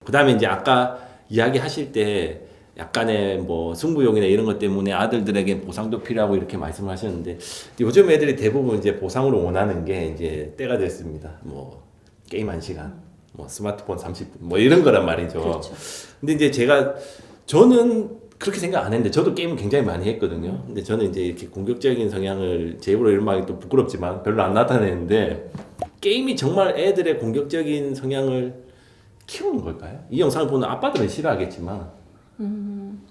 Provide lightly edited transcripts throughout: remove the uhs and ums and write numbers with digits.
그다음에 이제 아까 이야기하실 때 약간의 뭐 승부욕이나 이런 것 때문에 아들들에게 보상도 필요하고 이렇게 말씀을 하셨는데 요즘 애들이 대부분 이제 보상으로 원하는 게 이제 때가 됐습니다. 뭐 게임 1시간, 뭐 스마트폰 30분 뭐 이런 거란 말이죠. 그렇죠. 근데 이제 저는 그렇게 생각 안 했는데 저도 게임을 굉장히 많이 했거든요. 근데 저는 이제 이렇게 공격적인 성향을 제 입으로 이런 말이 또 부끄럽지만 별로 안 나타내는데 게임이 정말 애들의 공격적인 성향을 키우는 걸까요? 이 영상을 보는 아빠들은 싫어하겠지만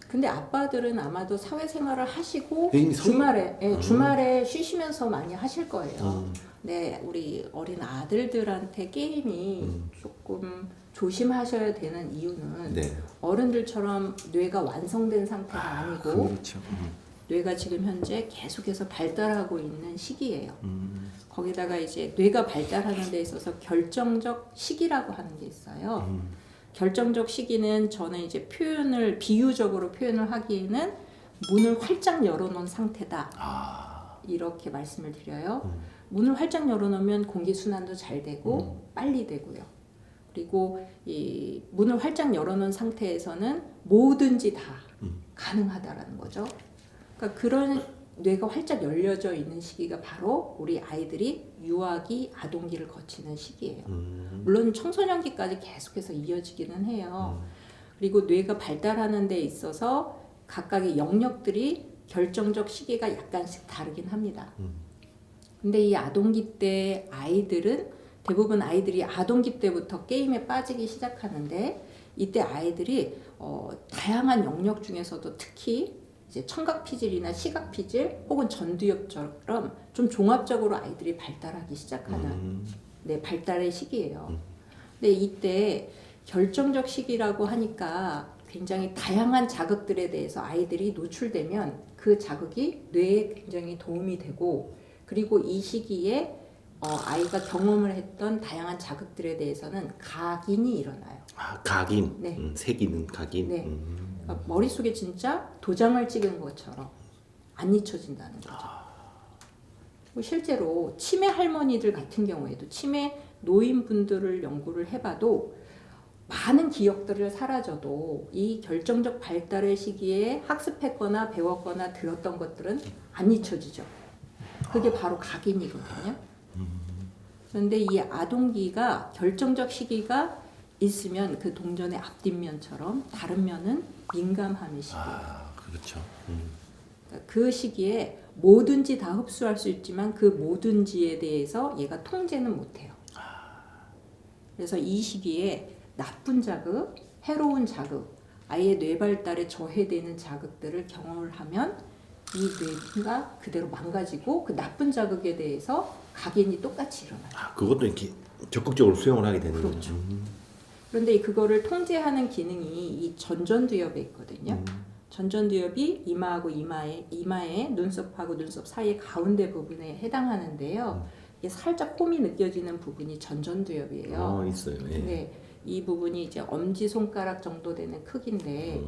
근데 아빠들은 아마도 사회생활을 하시고 이미 주말에 쉬시면서 많이 하실 거예요. 네, 우리 어린 아들들한테 게임이 조금 조심하셔야 되는 이유는 네. 어른들처럼 뇌가 완성된 상태가 아니고 그렇죠. 뇌가 지금 현재 계속해서 발달하고 있는 시기예요. 거기다가 이제 뇌가 발달하는 데 있어서 결정적 시기라고 하는 게 있어요. 결정적 시기는 저는 이제 비유적으로 표현을 하기에는 문을 활짝 열어놓은 상태다. 이렇게 말씀을 드려요. 문을 활짝 열어놓으면 공기순환도 잘 되고 빨리 되고요. 그리고 이 문을 활짝 열어놓은 상태에서는 뭐든지 다 가능하다라는 거죠. 그러니까 그런 뇌가 활짝 열려져 있는 시기가 바로 우리 아이들이 유아기, 아동기를 거치는 시기예요. 물론 청소년기까지 계속해서 이어지기는 해요. 그리고 뇌가 발달하는 데 있어서 각각의 영역들이 결정적 시기가 약간씩 다르긴 합니다. 근데 이 아동기 때 대부분 아이들이 아동기 때부터 게임에 빠지기 시작하는데 이때 아이들이 다양한 영역 중에서도 특히 이제 청각피질이나 시각피질 혹은 전두엽처럼 좀 종합적으로 아이들이 발달하기 시작하는 발달의 시기예요. 근데 이때 결정적 시기라고 하니까 굉장히 다양한 자극들에 대해서 아이들이 노출되면 그 자극이 뇌에 굉장히 도움이 되고 그리고 이 시기에 아이가 경험을 했던 다양한 자극들에 대해서는 각인이 일어나요. 각인. 네. 새기는 각인. 네. 그러니까 머릿속에 진짜 도장을 찍은 것처럼 안 잊혀진다는 거죠. 그리고 실제로 치매 할머니들 같은 경우에도 치매 노인분들을 연구를 해봐도 많은 기억들을 사라져도 이 결정적 발달의 시기에 학습했거나 배웠거나 들었던 것들은 안 잊혀지죠. 그게 바로 각인이거든요. 그런데 이 아동기가 결정적 시기가 있으면 그 동전의 앞뒷면처럼 다른 면은 민감함의 시기예요. 그렇죠. 그러니까 그 시기에 뭐든지 다 흡수할 수 있지만 그 뭐든지에 대해서 얘가 통제는 못해요. 그래서 이 시기에 나쁜 자극, 해로운 자극, 아이의 뇌 발달에 저해되는 자극들을 경험을 하면 이 뇌가 그대로 망가지고 그 나쁜 자극에 대해서 각인이 똑같이 일어나요. 그것도 이렇게 적극적으로 수용을 하게 되는 거죠. 그렇죠. 그런데 그거를 통제하는 기능이 이 전전두엽에 있거든요. 전전두엽이 이마하고 이마의 눈썹하고 눈썹 사이의 가운데 부분에 해당하는데요. 이게 살짝 홈이 느껴지는 부분이 전전두엽이에요. 있어요. 예. 네, 이 부분이 이제 엄지 손가락 정도 되는 크기인데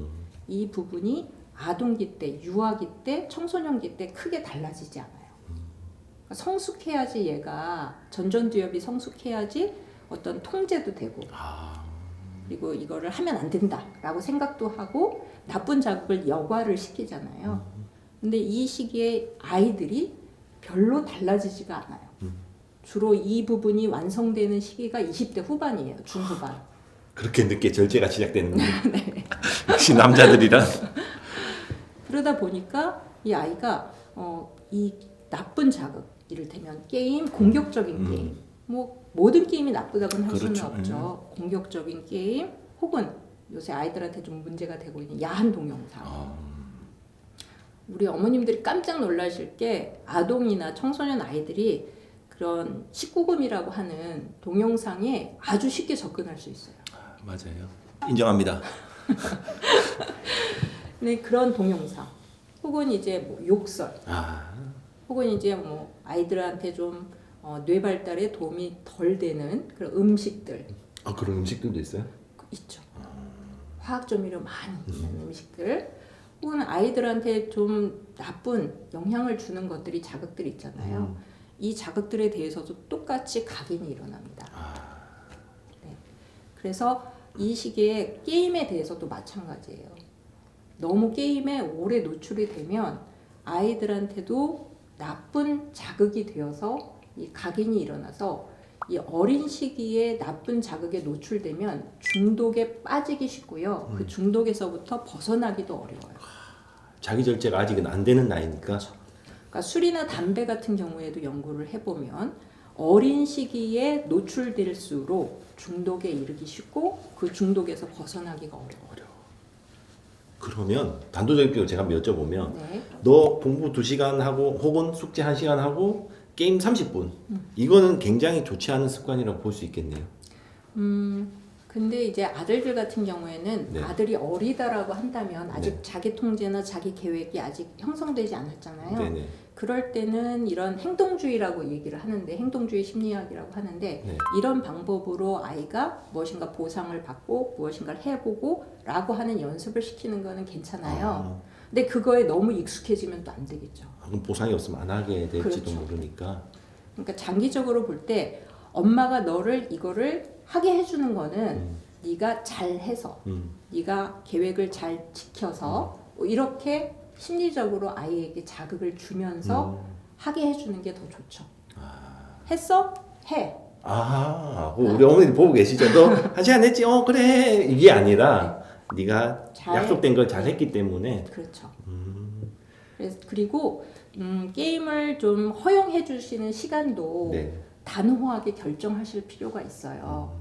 이 부분이 아동기 때, 유아기 때, 청소년기 때 크게 달라지지 않아요. 그러니까 성숙해야지 얘가 전전두엽이 성숙해야지 어떤 통제도 되고 그리고 이거를 하면 안 된다라고 생각도 하고 나쁜 자극을 여과를 시키잖아요. 근데 이 시기에 아이들이 별로 달라지지가 않아요. 주로 이 부분이 완성되는 시기가 20대 후반이에요. 중후반. 그렇게 늦게 절제가 시작되는 네. 역시 남자들이란. 그러다 보니까 이 아이가 이 나쁜 자극, 이를테면 게임, 공격적인 게임, 뭐 모든 게임이 나쁘다고는 할 수는 없죠. 공격적인 게임 혹은 요새 아이들한테 좀 문제가 되고 있는 야한 동영상. 우리 어머님들이 깜짝 놀라실 게 아동이나 청소년 아이들이 그런 19금이라고 하는 동영상에 아주 쉽게 접근할 수 있어요. 맞아요. 인정합니다. 네, 그런 동영상 혹은 이제 뭐 욕설 혹은 이제 뭐 아이들한테 좀 뇌 발달에 도움이 덜 되는 그런 음식들. 그런 음식들도 있어요? 있죠. 화학 조미료 많이 있는 음식들 혹은 아이들한테 좀 나쁜 영향을 주는 것들이 자극들이 있잖아요. 이 자극들에 대해서도 똑같이 각인이 일어납니다. 네. 그래서 이 시기에 게임에 대해서도 마찬가지예요. 너무 게임에 오래 노출이 되면 아이들한테도 나쁜 자극이 되어서 이 각인이 일어나서 이 어린 시기에 나쁜 자극에 노출되면 중독에 빠지기 쉽고요. 그 중독에서부터 벗어나기도 어려워요. 자기 절제가 아직은 안 되는 나이니까. 그러니까 술이나 담배 같은 경우에도 연구를 해보면 어린 시기에 노출될수록 중독에 이르기 쉽고 그 중독에서 벗어나기가 어려워요. 그러면 단도직입적으로 제가 한번 여쭤보면 네. 너 공부 2시간 하고 혹은 숙제 1시간 하고 게임 30분 이거는 굉장히 좋지 않은 습관이라고 볼 수 있겠네요. 근데 이제 아들들 같은 경우에는 네. 아들이 어리다라고 한다면 아직 네. 자기 통제나 자기 계획이 아직 형성되지 않았잖아요. 네네. 그럴 때는 이런 행동주의라고 얘기를 하는데 행동주의 심리학이라고 하는데 네. 이런 방법으로 아이가 무엇인가 보상을 받고 무엇인가를 해보고 라고 하는 연습을 시키는 거는 괜찮아요. 근데 그거에 너무 익숙해지면 또 안 되겠죠. 그럼 보상이 없으면 안 하게 될지도 그렇죠. 모르니까. 그러니까 장기적으로 볼 때 엄마가 너를 이거를 하게 해주는 거는 네가 잘해서 네가 계획을 잘 지켜서 뭐 이렇게 심리적으로 아이에게 자극을 주면서 하게 해주는 게 더 좋죠. 했어? 해. 우리 어머니 보고 계시죠? 너 1시간 했지? 그래. 이게 아니라 네가 잘- 약속된 걸 잘했기 때문에. 그렇죠. 그리고 게임을 좀 허용해 주시는 시간도 네. 단호하게 결정하실 필요가 있어요.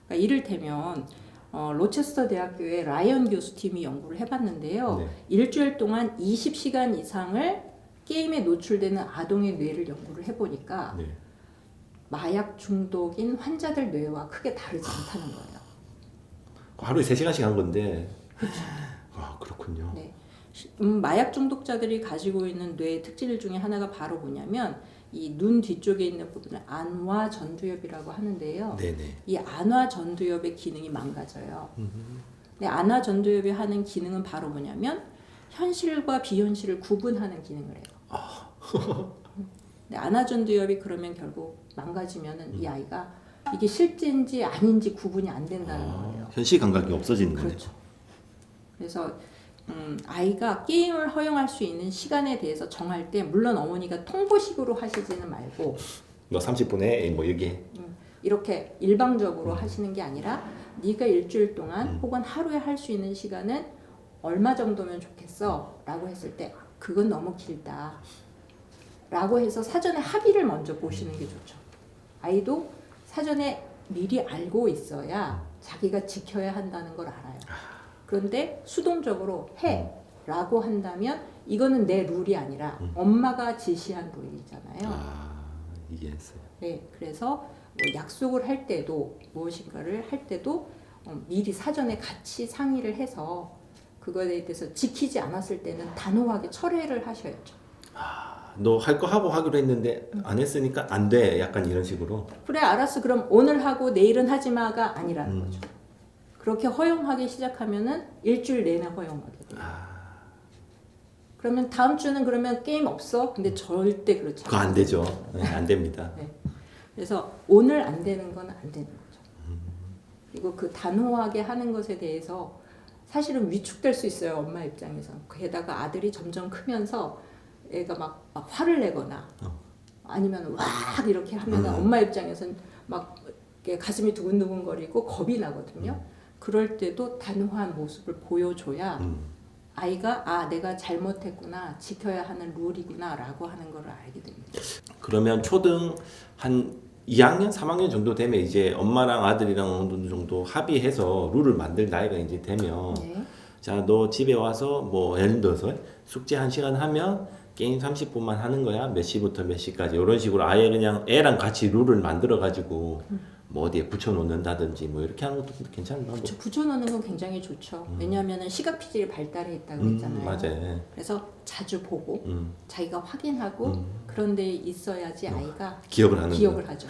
그러니까 이를테면 로체스터 대학교의 라이언 교수 팀이 연구를 해봤는데요. 네. 일주일 동안 20시간 이상을 게임에 노출되는 아동의 뇌를 연구를 해보니까 네. 마약 중독인 환자들 뇌와 크게 다르지 않다는 거예요. 하루에 3시간씩 한 건데. 그렇군요. 네. 마약 중독자들이 가지고 있는 뇌의 특질 중에 하나가 바로 뭐냐면 이 눈 뒤쪽에 있는 부분을 안화 전두엽이라고 하는데요. 네네. 이 안화 전두엽의 기능이 망가져요. 근데 안화 전두엽이 하는 기능은 바로 뭐냐면 현실과 비현실을 구분하는 기능을 해요. 근데 안화 전두엽이 그러면 결국 망가지면은 이 아이가 이게 실제인지 아닌지 구분이 안 된다는 거예요. 현실 감각이 없어지는 거네요. 그렇죠. 그래서 아이가 게임을 허용할 수 있는 시간에 대해서 정할 때 물론 어머니가 통보식으로 하시지는 말고 너 30분에 뭐 여기 이렇게 일방적으로 하시는 게 아니라 네가 일주일 동안 혹은 하루에 할 수 있는 시간은 얼마 정도면 좋겠어? 라고 했을 때 그건 너무 길다 라고 해서 사전에 합의를 먼저 보시는 게 좋죠. 아이도 사전에 미리 알고 있어야 자기가 지켜야 한다는 걸 알아요. 그런데 수동적으로 해 라고 한다면 이거는 내 룰이 아니라 엄마가 지시한 룰이잖아요. 이해했어요. 네, 그래서 뭐 약속을 할 때도 무엇인가를 할 때도 미리 사전에 같이 상의를 해서 그거에 대해서 지키지 않았을 때는 단호하게 철회를 하셔야죠. 너 할 거 하고 하기로 했는데 안 했으니까 안 돼. 약간 이런 식으로. 그래 알았어 그럼 오늘 하고 내일은 하지 마가 아니라는 거죠. 그렇게 허용하기 시작하면은 일주일 내내 허용하게 돼요. 그러면 다음 주는 그러면 게임 없어? 근데 절대 그렇지 그거 안 되죠. 네, 안 됩니다. 네. 그래서 오늘 안 되는 건 안 되는 거죠. 그리고 그 단호하게 하는 것에 대해서 사실은 위축될 수 있어요. 엄마 입장에서. 게다가 아들이 점점 크면서 애가 막 화를 내거나 아니면 와 이렇게 하면 엄마 입장에서는 막 이렇게 가슴이 두근두근거리고 겁이 나거든요. 그럴 때도 단호한 모습을 보여줘야 아이가 내가 잘못했구나 지켜야 하는 룰이구나 라고 하는 걸 알게 됩니다. 그러면 초등 한 2학년, 3학년 정도 되면 이제 엄마랑 아들이랑 어느 정도 합의해서 룰을 만들 나이가 이제 되면 네. 자, 너 집에 와서 뭐 예를 들어서 숙제 1시간 하면 게임 30분만 하는 거야. 몇 시부터 몇 시까지. 이런 식으로 아예 그냥 애랑 같이 룰을 만들어 가지고 뭐 어디에 붙여 놓는다든지 뭐 이렇게 하는 것도 괜찮은 방법. 붙여놓는 건 굉장히 좋죠. 왜냐하면 시각 피질이 발달해 있다고 했잖아요. 맞아요. 그래서 자주 보고 자기가 확인하고 그런 데 있어야지 아이가 기억을 하는 기억을 하죠.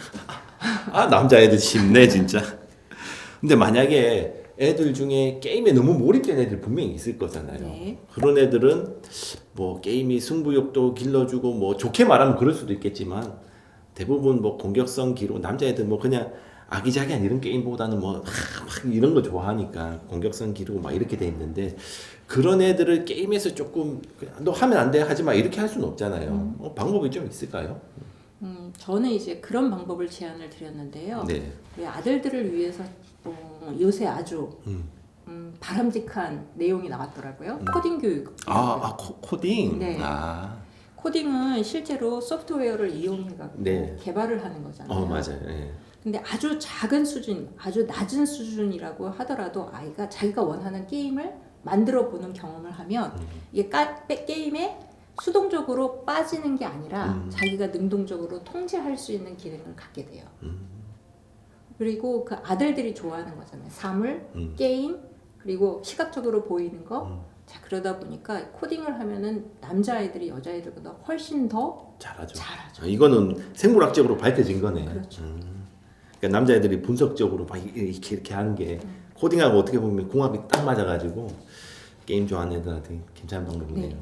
남자애들 쉽네 진짜. 근데 만약에 애들 중에 게임에 너무 몰입된 애들 분명히 있을 거잖아요. 네. 그런 애들은 뭐 게임이 승부욕도 길러주고 뭐 좋게 말하면 그럴 수도 있겠지만 대부분 뭐 공격성 기록 남자애들 뭐 그냥 아기자기한 이런 게임보다는 막 이런 거 좋아하니까 공격성 기르고 막 이렇게 돼 있는데 그런 애들을 게임에서 조금 너 하면 안 돼 하지 마 이렇게 할 수는 없잖아요. 방법이 좀 있을까요? 저는 이제 그런 방법을 제안을 드렸는데요. 네. 우리 아들들을 위해서 요새 아주 바람직한 내용이 나왔더라고요. 코딩 교육. 코딩. 네. 아, 코딩은 실제로 소프트웨어를 이용해갖고 네. 개발을 하는 거잖아요. 맞아요. 네. 근데 아주 작은 수준, 아주 낮은 수준이라고 하더라도 아이가 자기가 원하는 게임을 만들어 보는 경험을 하면 이게 게임에 수동적으로 빠지는 게 아니라 자기가 능동적으로 통제할 수 있는 기능을 갖게 돼요. 그리고 그 아들들이 좋아하는 거잖아요. 사물, 게임, 그리고 시각적으로 보이는 거. 자, 그러다 보니까 코딩을 하면은 남자아이들이 여자아이들보다 훨씬 더 잘하죠. 잘하죠. 이거는 생물학적으로 밝혀진 거네. 그렇죠. 그러니까 남자애들이 분석적으로 막 이렇게 하는 게 코딩하고 어떻게 보면 궁합이 딱 맞아가지고 게임 좋아하는 애들한테 괜찮은 방법이네요. 네.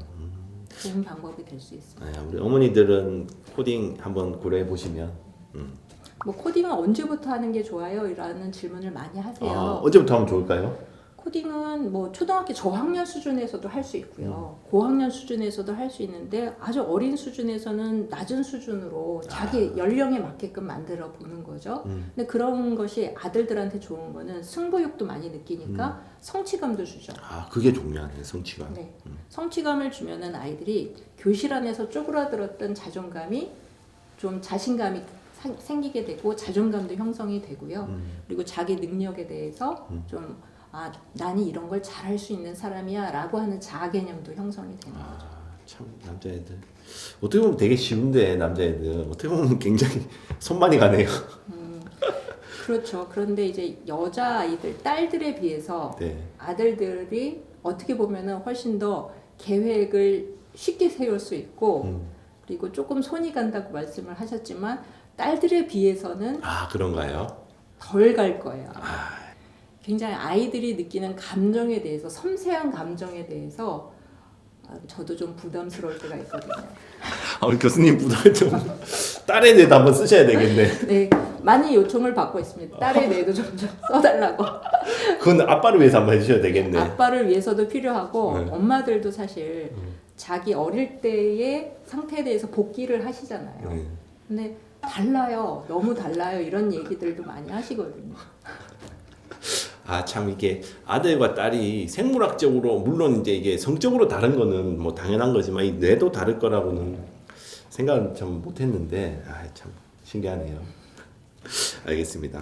좋은 방법이 될 수 있습니다. 우리 어머니들은 코딩 한번 고려해 보시면 뭐 코딩은 언제부터 하는 게 좋아요? 라는 질문을 많이 하세요. 언제부터 하면 좋을까요? 코딩은 뭐 초등학교 저학년 수준에서도 할 수 있고요. 고학년 수준에서도 할 수 있는데 아주 어린 수준에서는 낮은 수준으로 자기 연령에 맞게끔 만들어 보는 거죠. 근데 그런 것이 아들들한테 좋은 거는 승부욕도 많이 느끼니까 성취감도 주죠. 그게 중요하네, 성취감. 네. 성취감을 주면은 아이들이 교실 안에서 쪼그라들었던 자존감이 좀 자신감이 생기게 되고 자존감도 형성이 되고요. 그리고 자기 능력에 대해서 좀 나는 이런 걸 잘할 수 있는 사람이야 라고 하는 자아 개념도 형성이 되는 거죠. 참 남자애들 어떻게 보면 되게 쉬운데 남자애들 어떻게 보면 굉장히 손 많이 가네요. 그렇죠. 그런데 이제 여자아이들, 딸들에 비해서 네. 아들들이 어떻게 보면은 훨씬 더 계획을 쉽게 세울 수 있고 그리고 조금 손이 간다고 말씀을 하셨지만 딸들에 비해서는 그런가요? 덜 갈 거예요. 굉장히 아이들이 느끼는 감정에 대해서 섬세한 감정에 대해서 저도 좀 부담스러울 때가 있거든요. 우리 교수님 부담 좀 딸의 뇌도 한번 쓰셔야 되겠네. 네, 많이 요청을 받고 있습니다. 딸의 뇌도 좀 써달라고. 그건 아빠를 위해서 한번 해주셔야 되겠네. 아빠를 위해서도 필요하고 네. 엄마들도 사실 자기 어릴 때의 상태에 대해서 복귀를 하시잖아요. 네. 근데 달라요. 너무 달라요. 이런 얘기들도 많이 하시거든요. 참 이게 아들과 딸이 생물학적으로 물론 이제 이게 성적으로 다른 거는 뭐 당연한 거지만 이 뇌도 다를 거라고는 생각을 좀 못했는데 참 신기하네요. 알겠습니다.